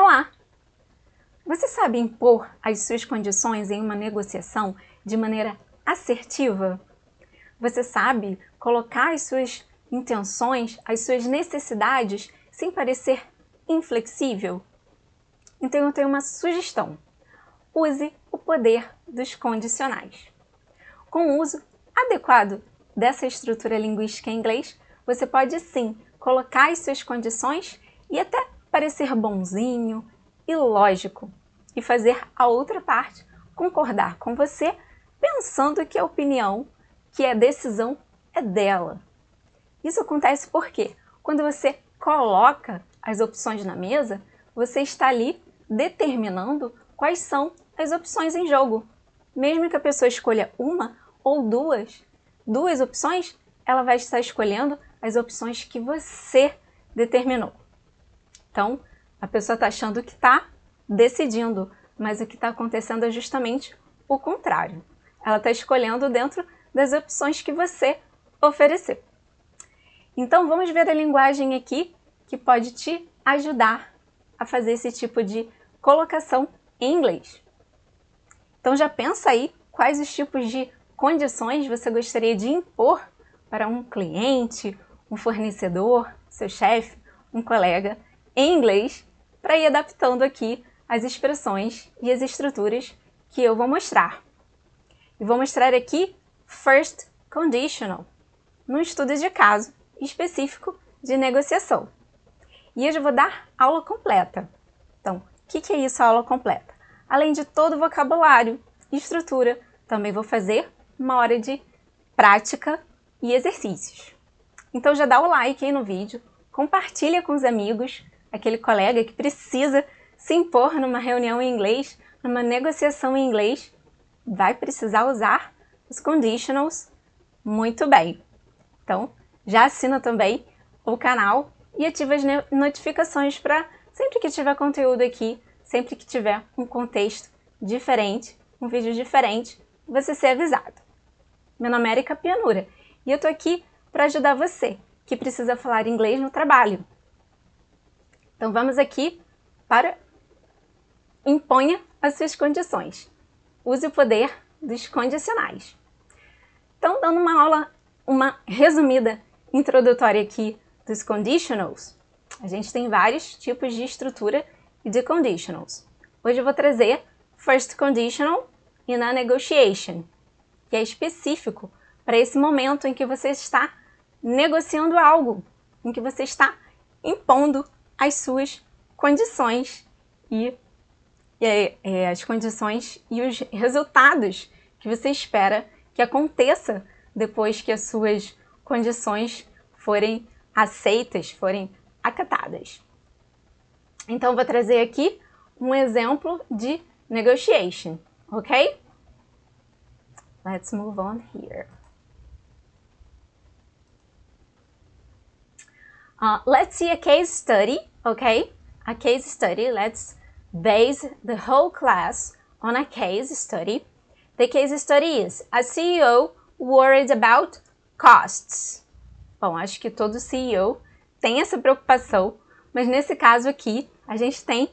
Olá! Você sabe impor as suas condições em uma negociação de maneira assertiva? Você sabe colocar as suas intenções, as suas necessidades, sem parecer inflexível? Então eu tenho uma sugestão. Use o poder dos condicionais. Com o uso adequado dessa estrutura linguística em inglês, você pode sim colocar as suas condições e até parecer bonzinho e lógico e fazer a outra parte concordar com você, pensando que a opinião, que a decisão é dela. Isso acontece porque quando você coloca as opções na mesa, você está ali determinando quais são as opções em jogo. Mesmo que a pessoa escolha uma ou duas opções, ela vai estar escolhendo as opções que você determinou. Então, a pessoa está achando que está decidindo, mas o que está acontecendo é justamente o contrário. Ela está escolhendo dentro das opções que você ofereceu. Então, vamos ver a linguagem aqui que pode te ajudar a fazer esse tipo de colocação em inglês. Então, já pensa aí quais os tipos de condições você gostaria de impor para um cliente, um fornecedor, seu chefe, um colega, em inglês, para ir adaptando aqui as expressões e as estruturas que eu vou mostrar. E vou mostrar aqui First Conditional, num estudo de caso específico de negociação. E hoje eu vou dar aula completa. Então, o que é isso, a aula completa? Além de todo o vocabulário e estrutura, também vou fazer uma hora de prática e exercícios. Então já dá o like aí no vídeo, compartilha com os amigos, aquele colega que precisa se impor numa reunião em inglês, numa negociação em inglês, vai precisar usar os conditionals muito bem. Então, já assina também o canal e ativa as notificações para sempre que tiver conteúdo aqui, sempre que tiver um contexto diferente, um vídeo diferente, você ser avisado. Meu nome é Erika Pianura e eu tô aqui para ajudar você que precisa falar inglês no trabalho. Então vamos aqui para Imponha as suas condições. Use o poder dos condicionais. Então, dando uma resumida introdutória aqui dos conditionals, a gente tem vários tipos de estrutura e de conditionals. Hoje eu vou trazer First Conditional e na Negotiation, que é específico para esse momento em que você está negociando algo, em que você está impondo as suas condições e as condições e os resultados que você espera que aconteça depois que as suas condições forem aceitas, forem acatadas. Então, vou trazer aqui um exemplo de negotiation, ok? Let's move on here. Let's see a case study, okay? A case study, let's base the whole class on a case study. The case study is a CEO worried about costs. Bom, acho que todo CEO tem essa preocupação, mas nesse caso aqui a gente tem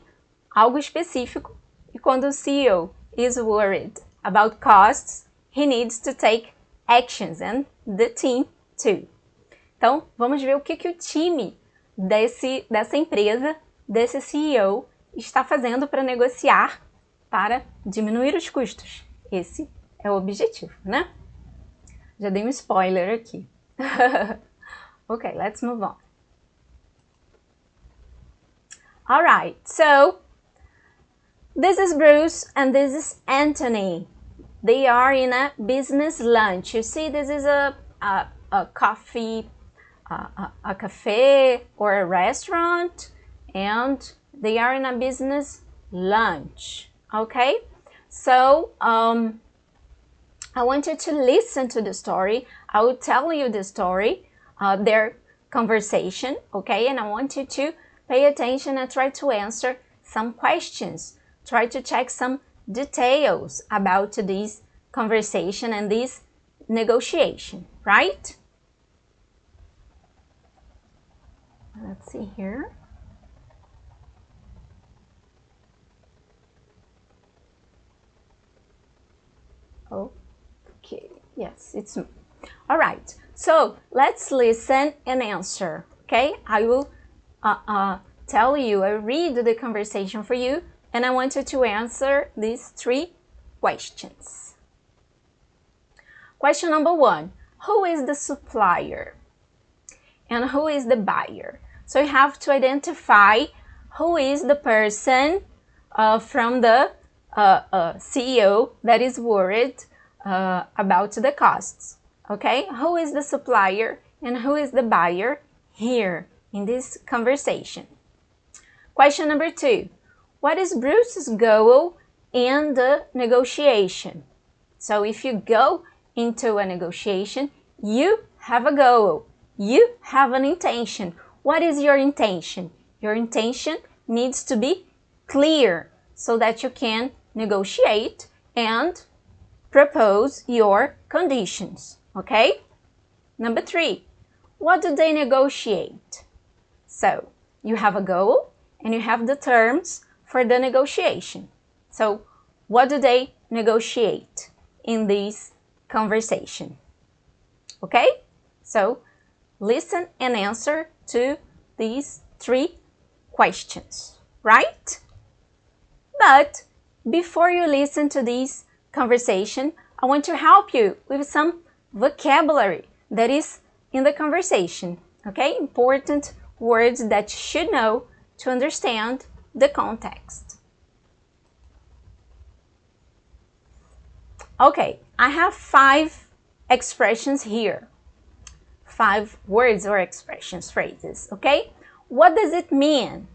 algo específico e quando o CEO is worried about costs, he needs to take actions and the team too. Então, vamos ver o que o time dessa empresa, desse CEO, está fazendo para negociar para diminuir os custos. Esse é o objetivo, né? Já dei um spoiler aqui. Okay, let's move on. Alright, so this is Bruce and this is Anthony. They are in a business lunch. You see, this is a coffee, a cafe or a restaurant, and they are in a business lunch. Okay, so I want you to listen to the story. I will tell you the story, their conversation, okay? And I want you to pay attention and try to answer some questions. Try to check some details about this conversation and this negotiation, right? Let's see here. Okay, yes, it's me. All right, so let's listen and answer, okay? I will tell you, I read the conversation for you, and I want you to answer these 3 questions. Question number 1, who is the supplier? And who is the buyer? So you have to identify who is the person from the CEO that is worried about the costs, okay? Who is the supplier and who is the buyer here in this conversation? Question number 2, what is Bruce's goal in the negotiation? So if you go into a negotiation, you have a goal, you have an intention. What is your intention? Your intention needs to be clear so that you can negotiate and propose your conditions, okay? Number 3, what do they negotiate? So you have a goal and you have the terms for the negotiation. So what do they negotiate in this conversation? Okay? So listen and answer to these 3 questions, right? But before you listen to this conversation, I want to help you with some vocabulary that is in the conversation, okay? Important words that you should know to understand the context. Okay, I have 5 expressions here. 5 words or expressions, phrases, okay? What does it mean?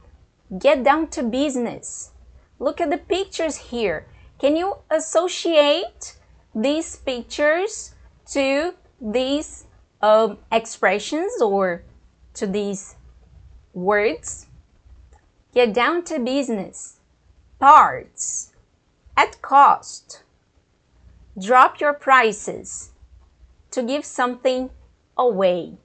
Get down to business. Look at the pictures here. Can you associate these pictures to these expressions or to these words? Get down to business. Parts. At cost. Drop your prices. To give something away.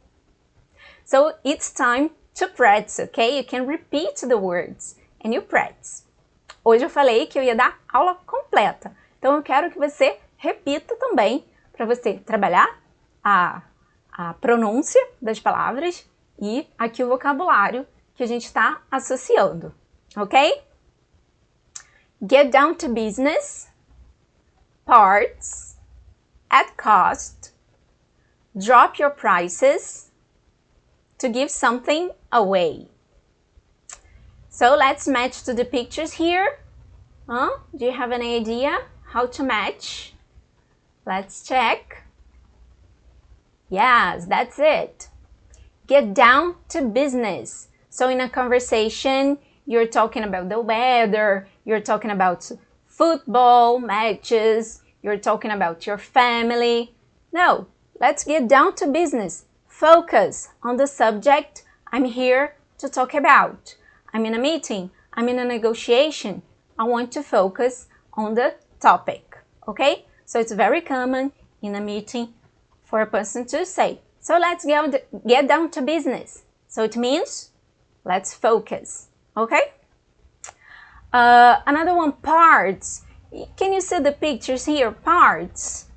So it's time to practice, okay? You can repeat the words and you practice. Hoje eu falei que eu ia dar aula completa, então eu quero que você repita também para você trabalhar a pronúncia das palavras e aqui o vocabulário que a gente está associando, ok? Get down to business, parts, at cost, drop your prices, to give something away. So let's match to the pictures here. Do you have any idea how to match? Let's check. Yes, that's it. Get down to business. So in a conversation, you're talking about the weather, you're talking about football matches, you're talking about your family. No, let's get down to business. Focus on the subject I'm here to talk about. I'm in a meeting, I'm in a negotiation. I want to focus on the topic, okay? So it's very common in a meeting for a person to say, so let's get down to business. So it means let's focus, okay? Another one, parts. Can you see the pictures here? Parts.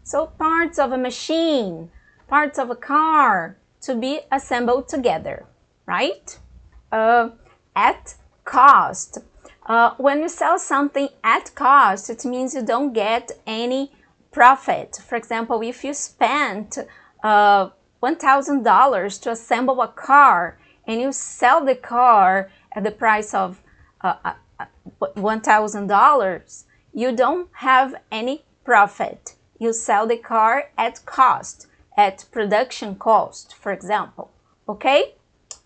So parts of a machine, parts of a car to be assembled together, right? At cost. When you sell something at cost, it means you don't get any profit. For example, if you spent $1,000 to assemble a car and you sell the car at the price of $1,000, you don't have any profit. You sell the car at cost, at production cost, for example, okay?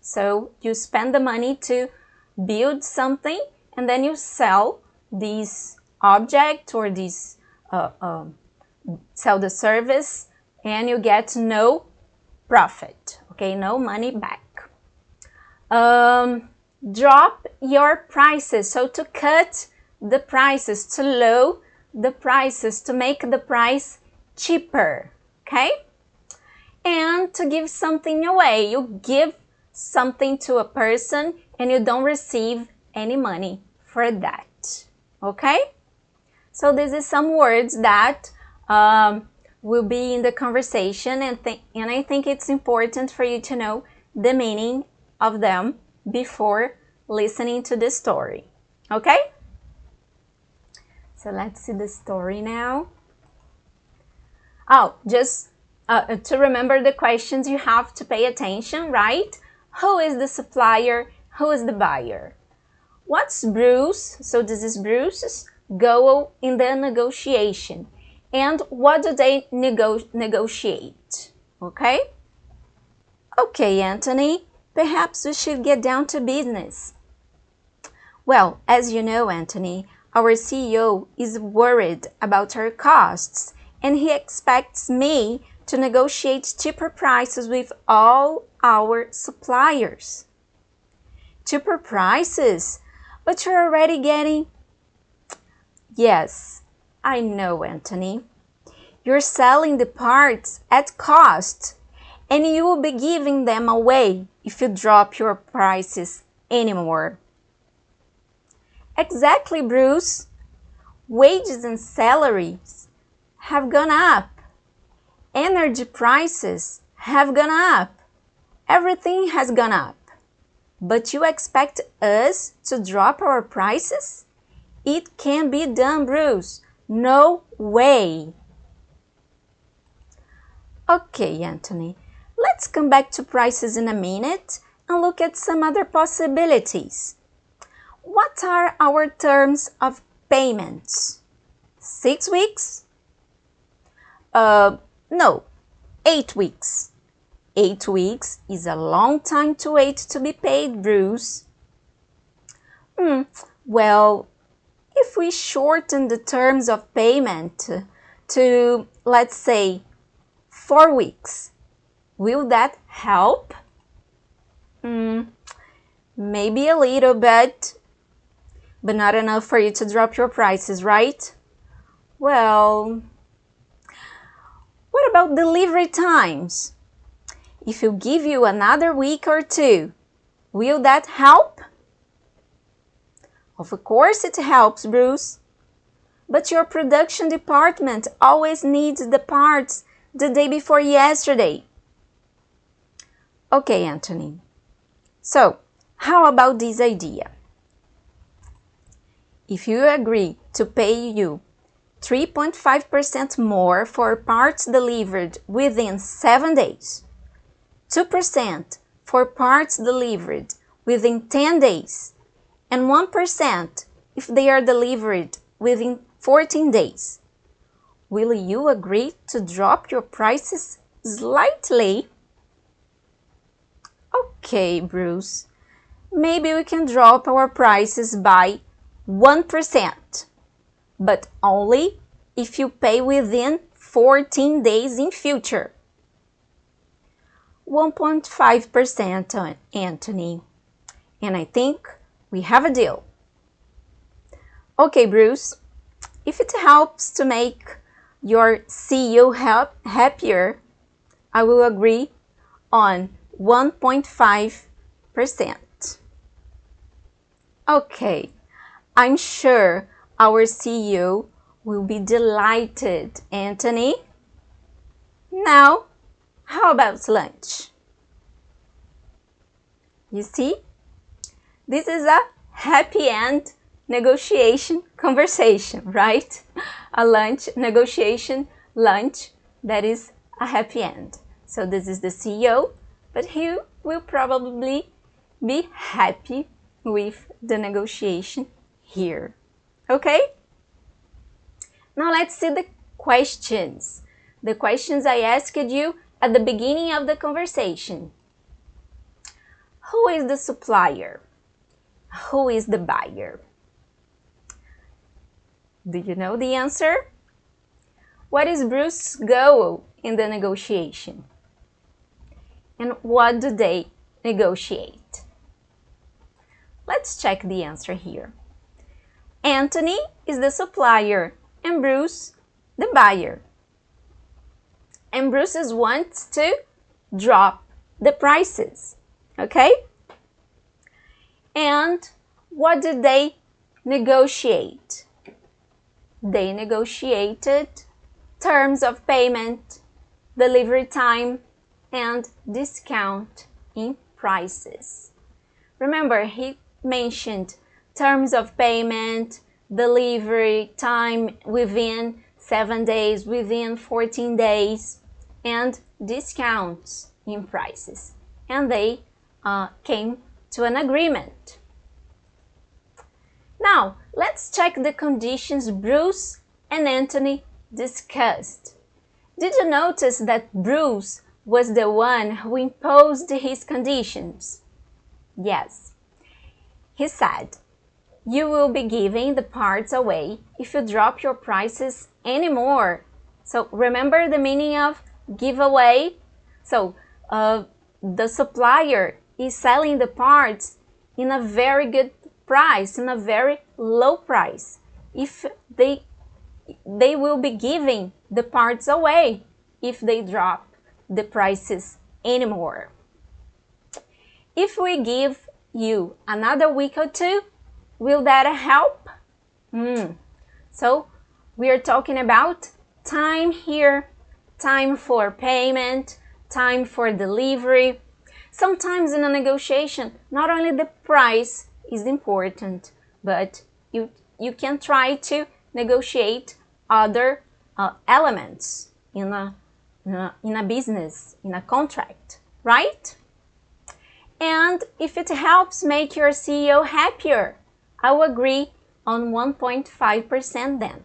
So you spend the money to build something and then you sell this object or this, sell the service and you get no profit, okay? No money back. Drop your prices. So to cut the prices, to lower the prices, to make the price cheaper, okay? And to give something away. You give something to a person and you don't receive any money for that, okay? So this is some words that will be in the conversation, and I think it's important for you to know the meaning of them before listening to the story. Okay? So let's see the story now. Oh, just to remember the questions, you have to pay attention, right? Who is the supplier? Who is the buyer? What's Bruce? So this is Bruce's goal in the negotiation. And what do they negotiate? Okay? Okay, Anthony, perhaps we should get down to business. Well, as you know, Anthony, our CEO is worried about our costs, and he expects me to negotiate cheaper prices with all our suppliers. Cheaper prices? But you're already getting... Yes, I know, Anthony. You're selling the parts at cost, and you will be giving them away if you drop your prices anymore. Exactly, Bruce. Wages and salaries have gone up. Energy prices have gone up. Everything has gone up. But you expect us to drop our prices? It can't be done, Bruce. No way. Okay, Anthony. Let's come back to prices in a minute and look at some other possibilities. What are our terms of payments? 6 weeks? No, 8 weeks. 8 weeks is a long time to wait to be paid, Bruce. Well, if we shorten the terms of payment to, let's say, 4 weeks, will that help? Maybe a little bit, but not enough for you to drop your prices, right? Well, what about delivery times? If you give you another week or 2, will that help? Of course it helps, Bruce. But your production department always needs the parts the day before yesterday. Okay, Anthony. So, how about this idea? If you agree to pay you 3.5% more for parts delivered within 7 days, 2% for parts delivered within 10 days, and 1% if they are delivered within 14 days, will you agree to drop your prices slightly? Okay, Bruce. Maybe we can drop our prices by 1%, but only if you pay within 14 days in future. 1.5%, Anthony. And I think we have a deal. Okay, Bruce. If it helps to make your CEO happier, I will agree on 1.5%. Okay, I'm sure our CEO will be delighted, Anthony. Now, how about lunch? You see, this is a happy end negotiation conversation, right? A lunch, negotiation, lunch, that is a happy end. So this is the CEO, but he will probably be happy with the negotiation here. Okay? Now let's see the questions. The questions I asked you at the beginning of the conversation. Who is the supplier? Who is the buyer? Do you know the answer? What is Bruce's goal in the negotiation? And what do they negotiate? Let's check the answer here. Anthony is the supplier and Bruce the buyer. And Bruce wants to drop the prices, okay? And what did they negotiate? They negotiated terms of payment, delivery time, and discount in prices. Remember, he mentioned terms of payment, delivery time within 7 days, within 14 days, and discounts in prices. And they came to an agreement. Now, let's check the conditions Bruce and Anthony discussed. Did you notice that Bruce was the one who imposed his conditions? Yes. He said, you will be giving the parts away if you drop your prices anymore. So remember the meaning of giveaway? So the supplier is selling the parts in a very good price, in a very low price. If they will be giving the parts away if they drop the prices anymore. If we give you another week or two, will that help? So we are talking about time here, time for payment, time for delivery. Sometimes in a negotiation, not only the price is important, but you can try to negotiate other elements in a business, in a contract, right? And if it helps make your CEO happier, I will agree on 1.5% then.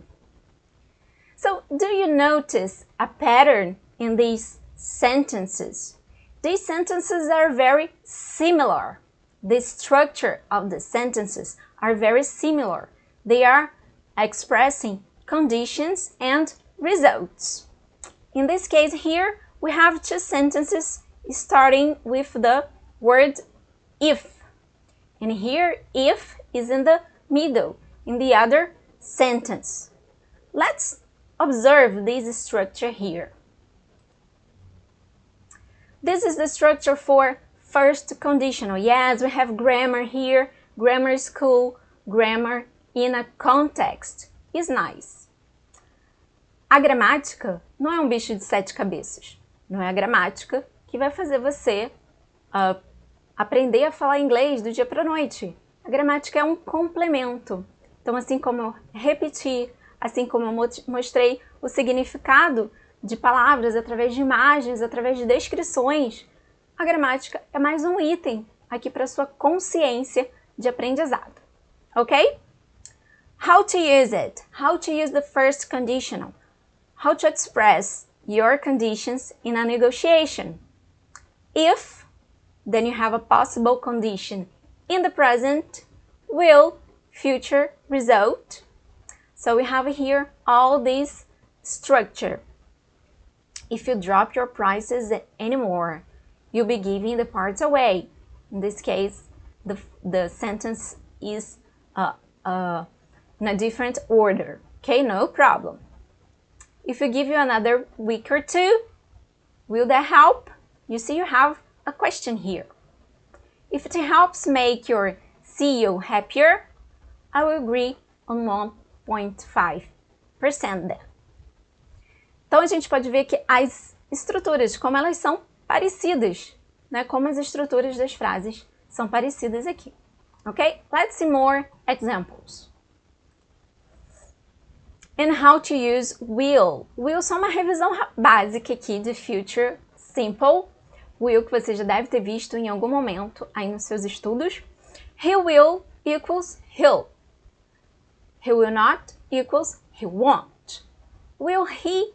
So do you notice a pattern in these sentences? These sentences are very similar. The structure of the sentences are very similar. They are expressing conditions and results. In this case here, we have two sentences starting with the word if. And here, if is in the middle, in the other sentence. Let's observe this structure here. This is the structure for first conditional. Yes, we have grammar here, grammar school, grammar in a context. Is nice. A gramática não é um bicho de 7 cabeças. Não é a gramática que vai fazer você aprender a falar inglês do dia para a noite. A gramática é um complemento. Então, assim como eu repeti, assim como eu mostrei o significado de palavras através de imagens, através de descrições, a gramática é mais um item aqui para sua consciência de aprendizado. Ok? How to use it? How to use the first conditional? How to express your conditions in a negotiation? If, then you have a possible condition in the present, will, future, result. So we have here all this structure. If you drop your prices anymore, you'll be giving the parts away. In this case, the sentence is in a different order. Okay, no problem. If we give you another week or two, will that help? You see, you have a question here. If it helps make your CEO happier, I will agree on 1.5% then. Então a gente pode ver que as estruturas, como elas são parecidas, né? Como as estruturas das frases são parecidas aqui. Ok? Let's see more examples. And how to use will. Will só uma revisão básica aqui de future simple. Will que você já deve ter visto em algum momento aí nos seus estudos. He will equals he'll. He will not equals he won't. Will he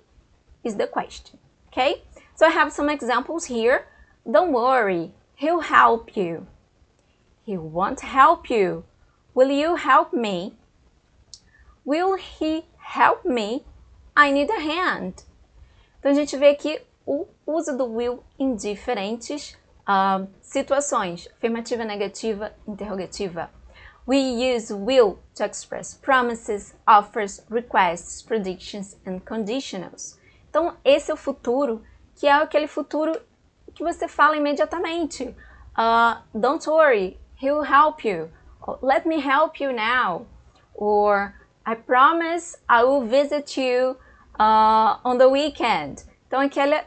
is the question. Okay? So I have some examples here. Don't worry, he'll help you. He won't help you. Will you help me? Will he help me? I need a hand. Então a gente vê aqui o uso do will em diferentes situações. Afirmativa, negativa, interrogativa. We use will to express promises, offers, requests, predictions and conditionals. Então esse é o futuro, que é aquele futuro que você fala imediatamente. Don't worry, he'll help you. Let me help you now. Or I promise I will visit you on the weekend. Então,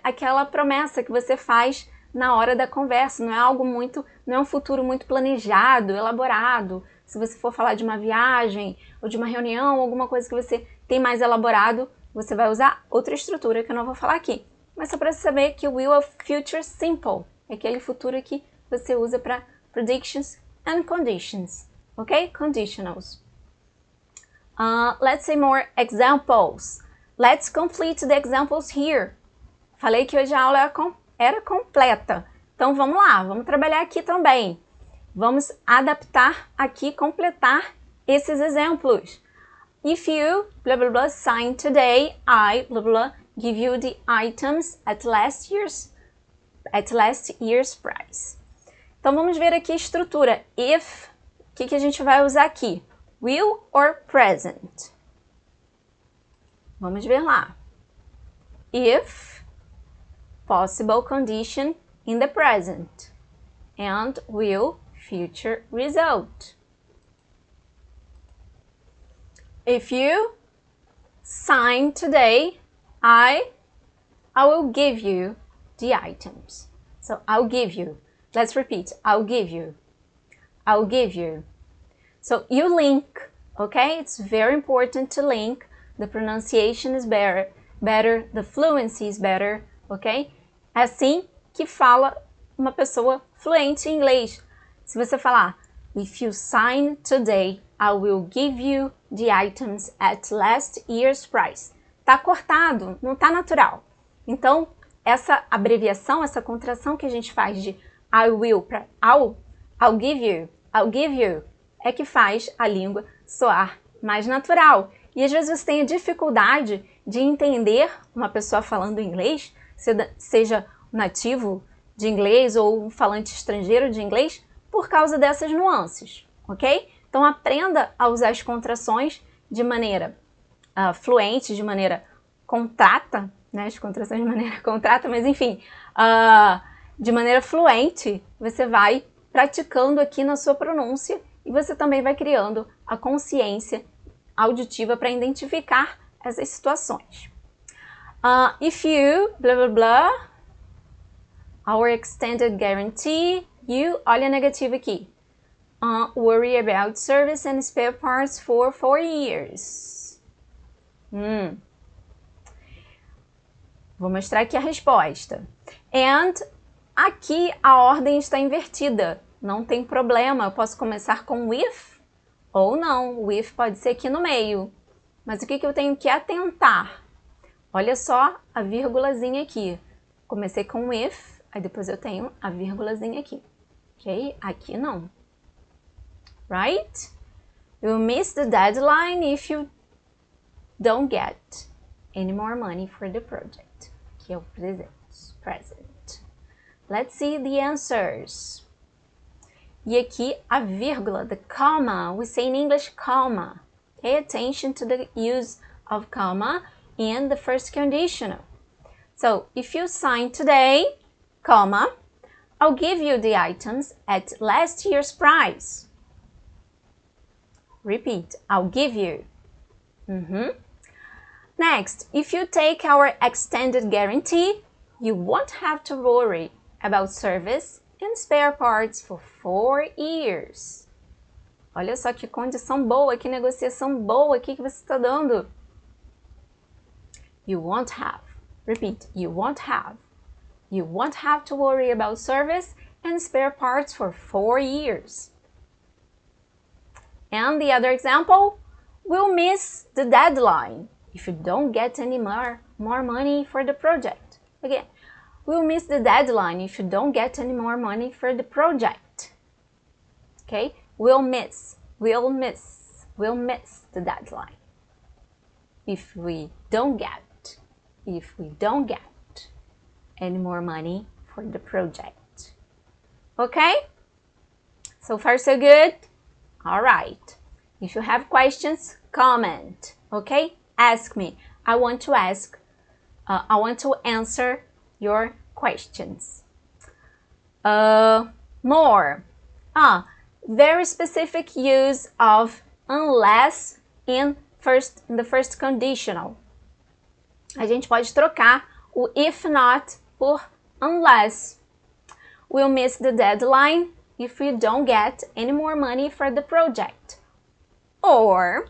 aquela promessa que você faz na hora da conversa, não é algo muito, não é um futuro muito planejado, elaborado. Se você for falar de uma viagem ou de uma reunião, alguma coisa que você tem mais elaborado, você vai usar outra estrutura que eu não vou falar aqui. Mas só para você saber que o will é future simple, é aquele futuro que você usa para predictions and conditions, ok? Conditionals. Let's say more examples. Let's complete the examples here. Falei que hoje a aula era completa. Então vamos lá, vamos trabalhar aqui também. Vamos adaptar aqui, completar esses exemplos. If you, blah, blah, blah, sign today, I, blah, blah, give you the items at last year's price. Então vamos ver aqui a estrutura. If, o que a gente vai usar aqui? Will or present? Vamos ver lá. If, possible condition in the present. And will, future result. If you sign today, I will give you the items. So I'll give you. Let's repeat. I'll give you. I'll give you. So you link, okay? It's very important to link. The pronunciation is better, the fluency is better, ok? É assim que fala uma pessoa fluente em inglês. Se você falar, if you sign today, I will give you the items at last year's price. Tá cortado, não tá natural. Então, essa abreviação, essa contração que a gente faz de I will para I'll give you, é que faz a língua soar mais natural. E às vezes você tem a dificuldade de entender uma pessoa falando inglês, seja um nativo de inglês ou um falante estrangeiro de inglês, por causa dessas nuances, ok? Então aprenda a usar as contrações de maneira fluente, de maneira contrata, né? As contrações de maneira contrata, mas enfim, de maneira fluente, você vai praticando aqui na sua pronúncia e você também vai criando a consciência auditiva para identificar essas situações. If you, blá blá blá, our extended guarantee, you, olha a negativa aqui. Worry about service and spare parts for 4 years. Vou mostrar aqui a resposta. And aqui a ordem está invertida. Não tem problema, eu posso começar com with ou não. With pode ser aqui no meio. Mas o que eu tenho que atentar? Olha só a vírgulazinha aqui. Comecei com with, aí depois eu tenho a vírgulazinha aqui. Ok? Aqui não. Right? You miss the deadline if you don't get any more money for the project. Aqui é o present. Let's see the answers. E aqui a vírgula, the comma. We say in English, comma. Pay attention to the use of comma in the first conditional. So, if you sign today, comma, I'll give you the items at last year's price. Repeat, I'll give you. Next, if you take our extended guarantee, you won't have to worry about service and spare parts for 4 years. Olha só que condição boa, que negociação boa aqui que você está dando. You won't have. Repeat, you won't have. You won't have to worry about service and spare parts for 4 years. And the other example, we'll miss the deadline if you don't get any more money for the project. Again, we'll miss the deadline if you don't get any more money for the project. Okay? We'll miss the deadline if we don't get any more money for the project. Okay? So far so good? All right. If you have questions, comment. Okay? Ask me. I want to answer your questions. More. Very specific use of unless in the first conditional. a gente pode trocar o if not por unless. We'll miss the deadline if we don't get any more money for the project. Or,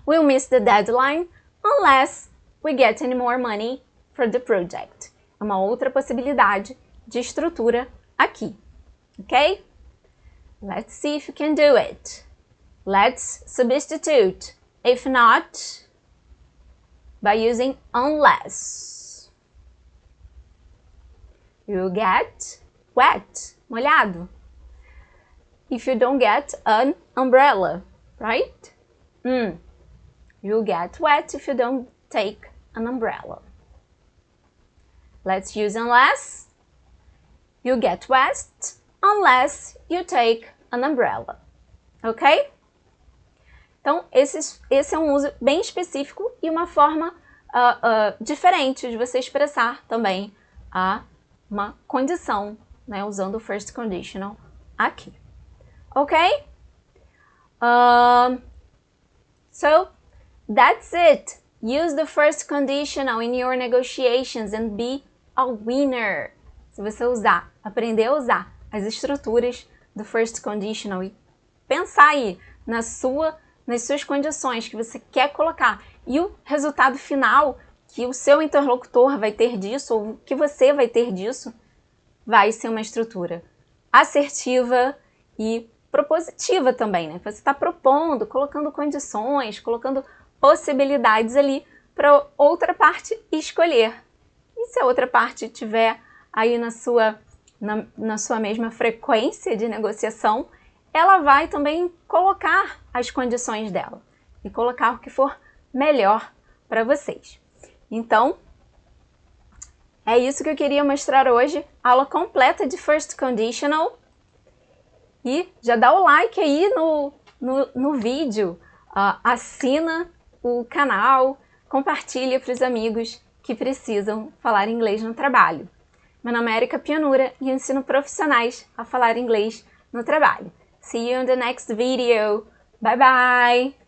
we'll miss the deadline unless we get any more money for the project. É uma outra possibilidade de estrutura aqui, ok? Let's see if you can do it. Let's substitute if not by using unless. You get wet, molhado. If you don't get an umbrella, right? You get wet if you don't take an umbrella. Let's use unless. You get wet unless you take an umbrella. Ok? Então, esse é um uso bem específico e uma forma diferente de você expressar também uma condição, né, usando o First Conditional aqui. Ok? So, that's it. Use the First Conditional in your negotiations and be a winner. Se você aprender a usar as estruturas do First Conditional e pensar aí nas suas condições que você quer colocar e o resultado final que o seu interlocutor vai ter disso ou que você vai ter disso, vai ser uma estrutura assertiva e propositiva também, né? Você está propondo, colocando condições, colocando possibilidades ali para outra parte escolher. E se a outra parte tiver aí na sua mesma frequência de negociação, ela vai também colocar as condições dela e colocar o que for melhor para vocês. Então, é isso que eu queria mostrar hoje, aula completa de First Conditional. E já dá o like aí no vídeo, assina o canal, compartilha para os amigos que precisam falar inglês no trabalho. Meu nome é Erika Pianura e ensino profissionais a falar inglês no trabalho. See you in the next video. Bye bye!